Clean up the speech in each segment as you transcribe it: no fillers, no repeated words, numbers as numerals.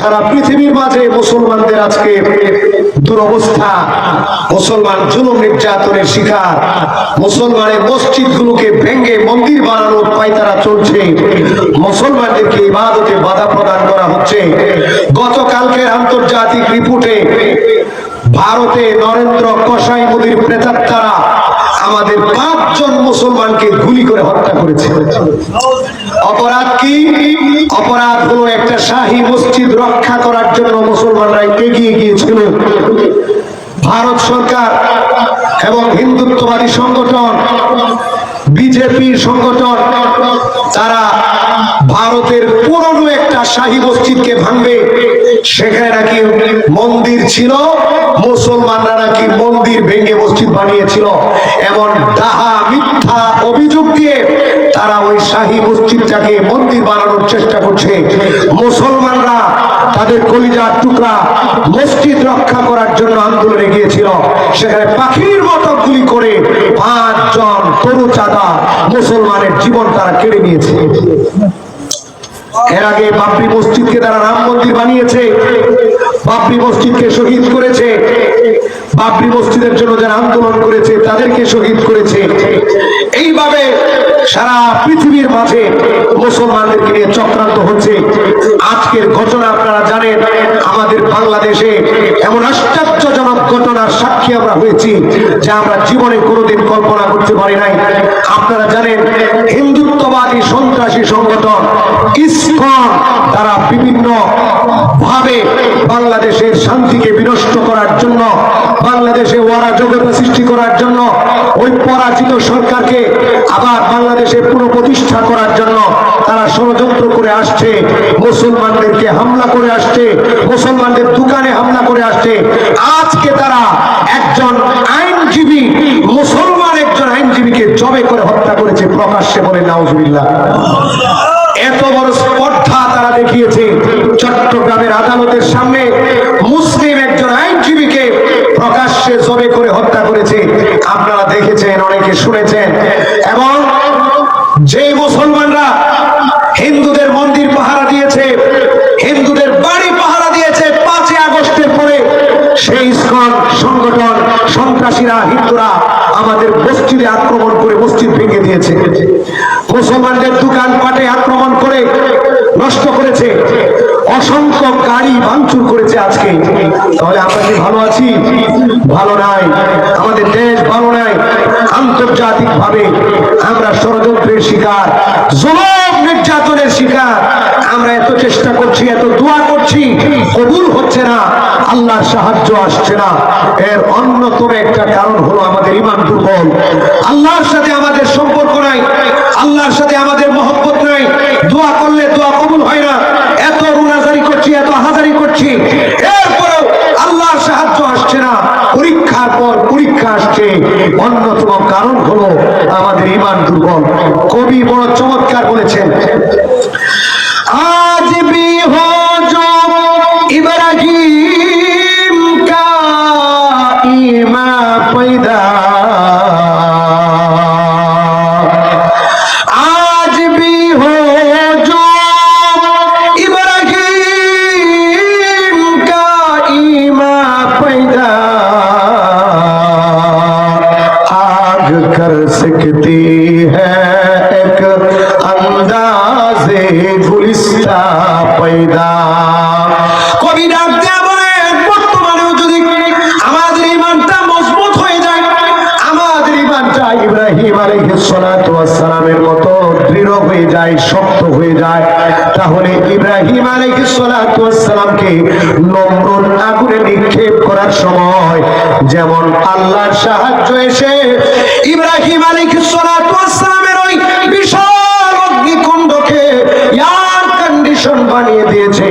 সারা পৃথিবীর মাঝে মুসলমানদের আজকে দুরবস্থা, মুসলমান জুলুম নির্যাতনের শিকার, মুসলমানের মসজিদগুলোকে ভেঙে মন্দির বানানোর পায়তারা চলছে, মুসলমানদেরকে ইবাদতে বাধা প্রদান করা হচ্ছে। গতকালকের আন্তর্জাতিক রিপোর্টে ভারতে নরেন্দ্র কসাই মোদীর প্রেতাত্মারা আমাদের 5 জন মুসলমানকে গুলি করে হত্যা করেছে। অপরাধ কি? অপরাধ হলো একটা শাহী মসজিদ রক্ষা করার জন্য মুসলমানরা এগিয়ে গিয়েছিল। ভারত সরকার এবং হিন্দুত্ববাদী সংগঠন বিজেপির সংগঠন তারা ভারতের পুরনো একটা শাহী মসজিদকে ভাঙবে। সেখানে নাকি মন্দির ছিল, মুসলমানরা নাকি মন্দির ভেঙে মসজিদ বানিয়েছিল। এমন ডাহা মিথ্যা অভিযোগ দিয়ে তারা ওই শাহী মসজিদটাকে মন্দির বানানোর চেষ্টা করছে। মুসলমানরা তাদের কলিজার টুকরা মসজিদ রক্ষা করার জন্য আন্দোলনে গিয়েছিল, সেখানে পাখির মতো গুলি করে 5 জন তরুচাঁদা মুসলমানের জীবন তারা কেড়ে নিয়েছে। এর আগে বাবরি মসজিদকে তারা রাম মন্দির বানিয়েছে, বাবরি মসজিদকে শহীদ করেছে, বাবরি মসজিদের জন্য যারা আন্দোলন করেছে তাদেরকে শহীদ করেছে। এইভাবে সারা পৃথিবীর মাঝে মুসলমানদেরকে নিয়ে চক্রান্ত হচ্ছে। আজকের ঘটনা আপনারা জানেন, আমাদের বাংলাদেশে এমন আশ্চর্যজনক ঘটনার সাক্ষী আমরা হয়েছি যা আমরা জীবনে কোনোদিন কল্পনা করতে পারি নাই। আপনারা জানেন, হিন্দুত্ববাদী সন্ত্রাসী সংগঠন ইসকন তারা বিভিন্ন ভাবে বাংলাদেশের শান্তিকে বিনষ্ট করার জন্য, বাংলাদেশে অরাজকতা সৃষ্টি করার জন্য, ওই পরাজিত সরকারকে আবার বাংলাদেশে পুনঃপ্রতিষ্ঠা করার জন্য তারা ষড়যন্ত্র করে আসছে, মুসলমানদেরকে হামলা করে আসছে, মুসলমানদের দোকানে হামলা করে আসছে। আজকে তারা একজন আইনজীবী, মুসলমান একজন আইনজীবীকে জবে করে হত্যা করেছে প্রকাশ্যে, বলে নাউজুবিল্লাহ। এত বড় স্পর্ধা তারা দেখিয়েছে। চট্টগ্রামের আদালতের সামনে মুসলিম একজন আইনজীবীকে প্রকাশ্যে জবে করে হত্যা করেছে। আপনারা দেখেছেন, অনেকে শুনেছেন। এবং যে মুসলমানরা হিন্দুদের মন্দির পাহারা দিয়েছে, হিন্দুদের বাড়ি পাহারা দিয়েছে 5 আগস্টের পরে, সেই ইসকন সংগঠন সন্ত্রাসীরা, হিন্দুরা আমাদের মসজিদে আক্রমণ করে মসজিদ ভেঙে দিয়েছে, মুসলমানদের দোকানপাটে আক্রমণ করে নষ্ট করেছে, অসংখ্য গাড়ি ভাঙচুর করেছে আজকে। তাহলে আমরা কি ভালো আছি? ভালো নাই। আমাদের দেশ ভালো নাই। আন্তর্জাতিক ভাবে আমরা ষড়যন্ত্রের শিকার, জুলুম নির্যাতনের শিকার। আমরা এত চেষ্টা করছি, এত দোয়া করছি, কবুল হচ্ছে না, আল্লাহর সাহায্য আসছে না। এর অন্যতম একটা কারণ হলো আমাদের ঈমান দুর্বল। আল্লাহর সাথে আমাদের সম্পর্ক নাই, আল্লাহর সাথে আমাদের মহব্বত নাই। দোয়া করলে দোয়া কবুল হয় না। এত রুনাজারি করছি, এত হাজারি করছি, এরপরেও আল্লাহর সাহায্য আসছে না। পরীক্ষার পর পরীক্ষা আসছে। অন্যতম কারণ হলো আমাদের ঈমান দুর্বল। কবি বড় চমৎকার বলেছেন, আজ भी हो जो इब्राहिम का ईमान पैदा, आज भी हो जो इब्राहिम का ईमान पैदा, आग कर सकती है एक अंदाज़े गुलिस्ता पैदा। কবি ডাক দেয়া বলেন, বর্তমানেও যদি আমাদের ঈমানটা মজবুত হয়ে যায়, আমাদের ঈমানটা ইব্রাহিম আলাইহিস সালাতু ওয়াস সালামের মতো দৃঢ় হয়ে যায়, শক্ত হয়ে যায়, তাহলে ইব্রাহিম আলাইহিস সালাতু ওয়াস সালামকে নমরুদ আগুনে নিক্ষেপ করার সময় যেমন আল্লাহর সাহায্য এসে ইব্রাহিম আলাইহিস সালাতু ওয়াস সালামের ওই বিশাল অগ্নিকুণ্ডকে এয়ার কন্ডিশন বানিয়ে দিয়েছে,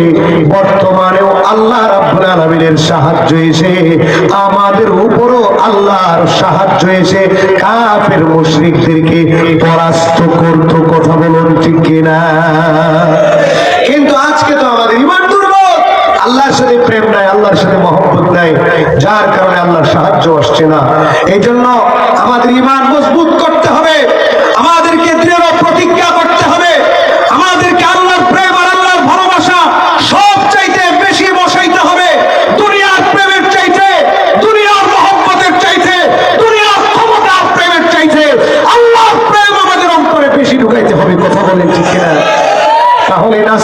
বর্তমানেও আল্লাহ রাব্বুল আলামিনের সাহায্য এসে আমাদের উপরও আল্লাহর সাহায্য এসে কাফের মুশরিকদেরকে পরাস্ত করতে। কথা বলুন ঠিক কিনা? কিন্তু আজকে তো আমাদের ঈমান দুর্বল, আল্লাহর সাথে প্রেম নাই, আল্লাহর সাথে মহব্বত নাই, যার কারণে আল্লাহর সাহায্য আসছে না। এই জন্য আমাদের ঈমান মজবুত করতে হবে, আমাদেরকে দৃঢ় প্রতিজ্ঞা করতে হবে, আমাদেরকে আল্লাহর প্রেম আর আল্লাহর ভালোবাসা সবচাইতে বেশি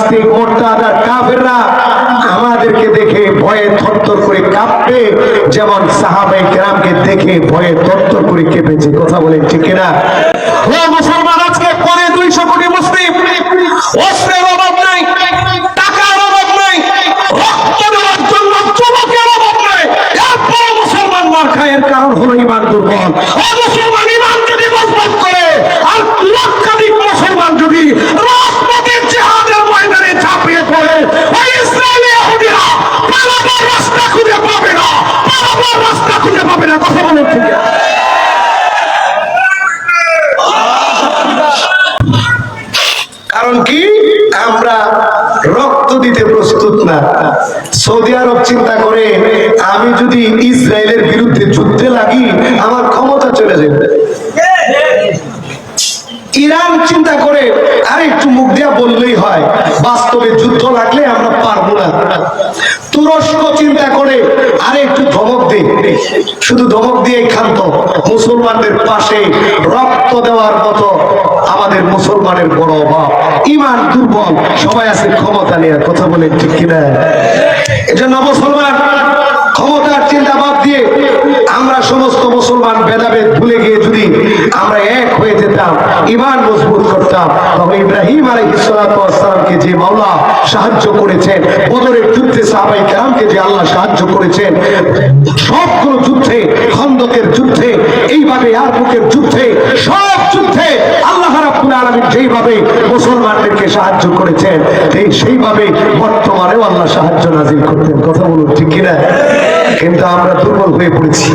নাস্তিক মোরতাদ আর কাফেররা আমাদেরকে দেখে ভয়ে থরথর করে কাঁপবে, যেমন সাহাবায়ে কেরামকে দেখে ভয়ে থরথর করে কেঁপেছে। কথা বলেন ঠিক কিনা? ও মুসলমান, আজকে পরে 200 কোটি মুসলিম, অস্ত্রের অভাব নাই, টাকার অভাব নাই, রক্ত দেওয়ার জন্য যুবকের অভাব নাই, এরপর মুসলমান মার খায়। এর কারণ হলো ইমান দুর্বল। ও মুসলমান, ইমান যদি মজবুত করে আর লক্ষাধিক মুসলমান যদি রাজপথের জিহাদের ময়দানে ঝাঁপিয়ে পড়ে, ওই ইসরায়েলি ইহুদিরা পালাবার রাস্তা খুঁজে পাবে না, পালাবার রাস্তা খুঁজে পাবে না। কথা বলেন ঠিক আছে? কারণ কি? আমরা রক্ত দিতে প্রস্তুত না। সৌদি আরব চিন্তা করে, আমি যদি ইসরায়েলের বিরুদ্ধে যুদ্ধে লাগি আমার ক্ষমতা চলে যাবে। ইরান চিন্তা করে, আরে একটু মুখ দিয়া বললেই হয়, বাস্তবে যুদ্ধ লাগলে আমরা পারবো না। তুরস্ক চিন্তা করে, আরে একটু ধমক দে, শুধু ধমক দিয়েই ক্ষান্ত। মুসলমানদের পাশে রক্ত দেওয়ার মতো আমাদের মুসলমানের বড় অভাব, ইমান দুর্বল, সবাই আছে ক্ষমতা নিয়ে। কথা বলেন ঠিক কিনা? এজন্য মুসলমান ক্ষমতার চিন্তা বাদ দিয়ে আমরা সমস্ত মুসলমান ভেদাভেদ ভুলে গিয়ে যদি আমরা এক হয়ে যেতাম, ইমান মজবুত করতাম, তবে ইব্রাহিম আলাইহিস সালাতু ওয়াস সালামকে যে মাওলা সাহায্য করেছেন, বদরের যুদ্ধে সাহাবায়ে কেরামকে যে আল্লাহ সাহায্য করেছেন, সবগুলো যুদ্ধে, খন্দকের যুদ্ধে, এইভাবে ইয়ারমুকের যুদ্ধে, সব যুদ্ধে আল্লাহ রাব্বুল আলামিন যেইভাবে মুসলমানদেরকে সাহায্য করেছেন, সেইভাবে বর্তমানেও আল্লাহ সাহায্য নাজিল করতেন। কথা বলুন ঠিক কিনা? কিন্তু আমরা দুর্বল হয়ে পড়েছি।